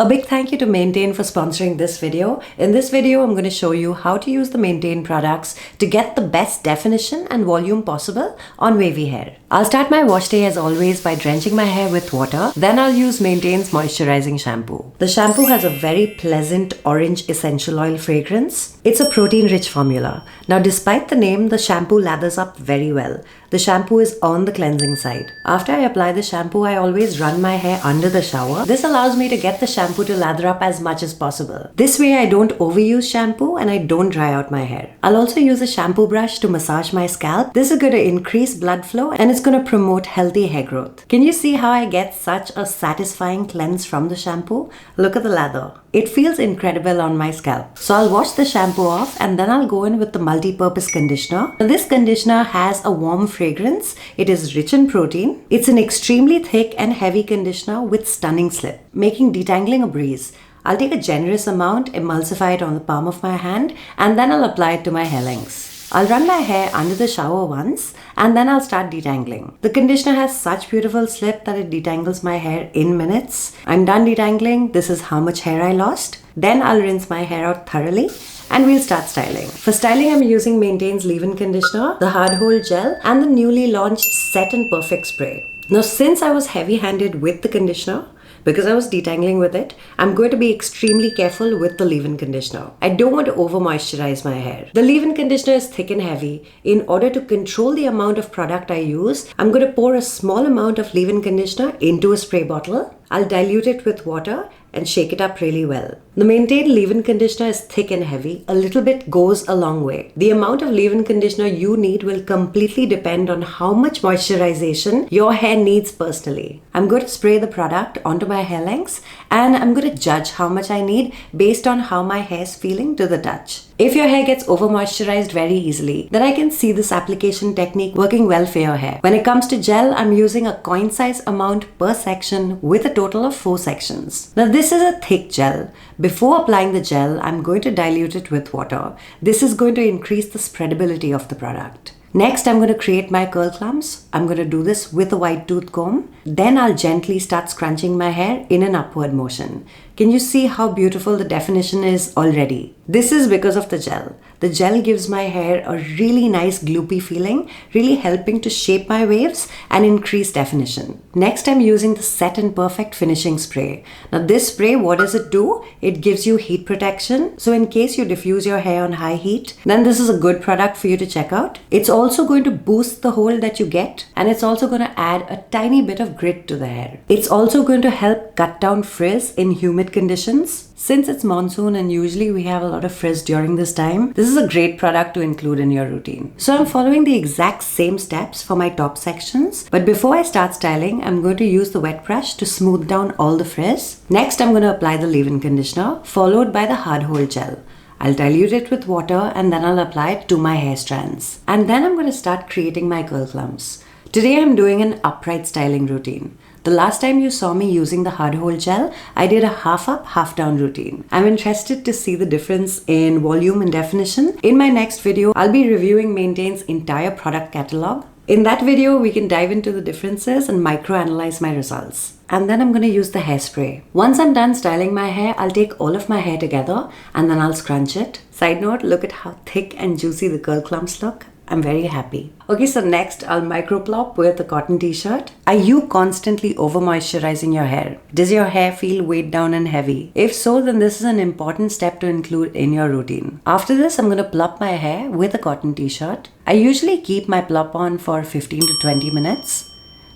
A big thank you to Maintain for sponsoring this video. In this video, I'm going to show you how to use the Maintain products to get the best definition and volume possible on wavy hair. I'll start my wash day as always by drenching my hair with water. Then I'll use Maintain's moisturizing shampoo. The shampoo has a very pleasant orange essential oil fragrance. It's a protein-rich formula. Now, despite the name, the shampoo lathers up very well. The shampoo is on the cleansing side. After I apply the shampoo, I always run my hair under the shower. This allows me to get the shampoo to lather up as much as possible. This way I don't overuse shampoo and I don't dry out my hair. I'll also use a shampoo brush to massage my scalp. This is going to increase blood flow and it's going to promote healthy hair growth. Can you see how I get such a satisfying cleanse from the shampoo? Look at the lather. It feels incredible on my scalp. So I'll wash the shampoo off and then I'll go in with the multi-purpose conditioner. Now, this conditioner has a warm fragrance. It is rich in protein. It's an extremely thick and heavy conditioner with stunning slip, making detangling a breeze. I'll take a generous amount, emulsify it on the palm of my hand, and then I'll apply it to my hair lengths. I'll run my hair under the shower once and then I'll start detangling. The conditioner has such beautiful slip that it detangles my hair in minutes. I'm done detangling. This is how much hair I lost. Then I'll rinse my hair out thoroughly and we'll start styling. For styling, I'm using Maintain's leave-in conditioner, the hard hold gel, and the newly launched Set and Perfect spray. Now, since I was heavy-handed with the conditioner, because I was detangling with it, I'm going to be extremely careful with the leave-in conditioner. I don't want to over-moisturize my hair. The leave-in conditioner is thick and heavy. In order to control the amount of product I use, I'm going to pour a small amount of leave-in conditioner into a spray bottle. I'll dilute it with water and shake it up really well. The Maintain leave-in conditioner is thick and heavy. A little bit goes a long way. The amount of leave-in conditioner you need will completely depend on how much moisturization your hair needs personally. I'm going to spray the product onto my hair lengths and I'm going to judge how much I need based on how my hair is feeling to the touch. If your hair gets over moisturized very easily, then I can see this application technique working well for your hair. When it comes to gel, I'm using a coin size amount per section with a total of 4 sections. Now this is a thick gel. Before applying the gel, I'm going to dilute it with water. This is going to increase the spreadability of the product. Next, I'm going to create my curl clumps. I'm going to do this with a wide tooth comb. Then I'll gently start scrunching my hair in an upward motion. Can you see how beautiful the definition is already? This is because of the gel. The gel gives my hair a really nice gloopy feeling, really helping to shape my waves and increase definition. Next, I'm using the Set and Perfect finishing spray. Now this spray, what does it do? It gives you heat protection. So in case you diffuse your hair on high heat, then this is a good product for you to check out. It's also going to boost the hold that you get, and it's also going to add a tiny bit of grit to the hair. It's also going to help cut down frizz in humid conditions. Since it's monsoon and usually we have a lot of frizz during this time, this is a great product to include in your routine. So I'm following the exact same steps for my top sections, but before I start styling, I'm going to use the wet brush to smooth down all the frizz. Next, I'm going to apply the leave-in conditioner, followed by the hard hold gel. I'll dilute it with water and then I'll apply it to my hair strands. And then I'm going to start creating my curl clumps. Today I'm doing an upright styling routine. The last time you saw me using the hard hold gel, I did a half up, half down routine. I'm interested to see the difference in volume and definition. In my next video, I'll be reviewing Maintain's entire product catalog. In that video, we can dive into the differences and micro-analyze my results. And then I'm going to use the hairspray. Once I'm done styling my hair, I'll take all of my hair together and then I'll scrunch it. Side note, look at how thick and juicy the curl clumps look. I'm very happy. Okay, so next I'll microplop with a cotton t-shirt. Are you constantly over moisturizing your hair? Does your hair feel weighed down and heavy? If so, then this is an important step to include in your routine. After this, I'm going to plop my hair with a cotton t-shirt. I usually keep my plop on for 15 to 20 minutes.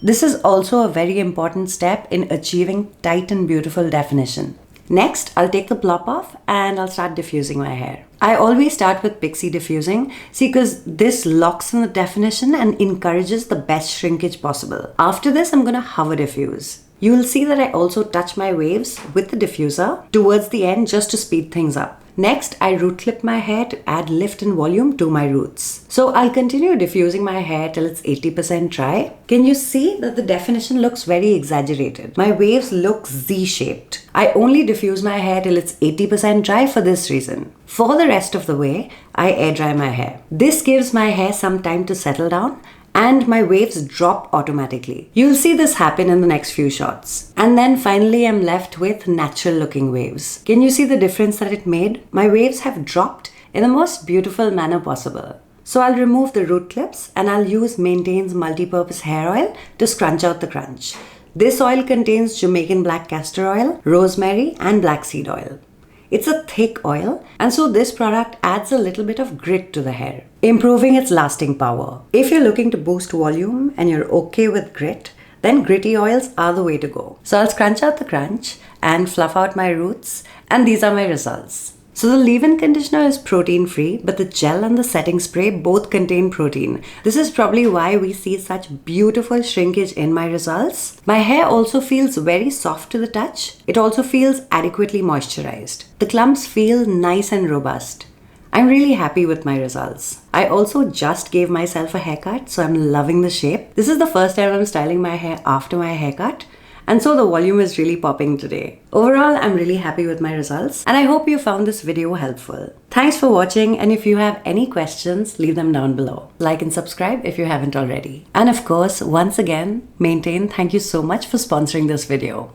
This is also a very important step in achieving tight and beautiful definition. Next, I'll take the plop off and I'll start diffusing my hair. I always start with pixie diffusing, because this locks in the definition and encourages the best shrinkage possible. After this, I'm going to hover diffuse. You will see that I also touch my waves with the diffuser towards the end just to speed things up. Next, I root clip my hair to add lift and volume to my roots. So I'll continue diffusing my hair till it's 80% dry. Can you see that the definition looks very exaggerated? My waves look Z-shaped. I only diffuse my hair till it's 80% dry for this reason. For the rest of the way, I air dry my hair. This gives my hair some time to settle down and my waves drop automatically. You'll see this happen in the next few shots. And then finally I'm left with natural looking waves. Can you see the difference that it made? My waves have dropped in the most beautiful manner possible. So I'll remove the root clips and I'll use Maintain's multi-purpose hair oil to scrunch out the crunch. This oil contains Jamaican black castor oil, rosemary and black seed oil. It's a thick oil, and so this product adds a little bit of grit to the hair, improving its lasting power. If you're looking to boost volume and you're okay with grit, then gritty oils are the way to go. So I'll scrunch out the crunch and fluff out my roots, and these are my results. So the leave-in conditioner is protein-free, but the gel and the setting spray both contain protein. This is probably why we see such beautiful shrinkage in my results. My hair also feels very soft to the touch. It also feels adequately moisturized. The clumps feel nice and robust. I'm really happy with my results. I also just gave myself a haircut, so I'm loving the shape. This is the first time I'm styling my hair after my haircut, and so the volume is really popping today. Overall, I'm really happy with my results, and I hope you found this video helpful. Thanks for watching, and if you have any questions, leave them down below. Like and subscribe if you haven't already. And of course, once again, Maintain, thank you so much for sponsoring this video.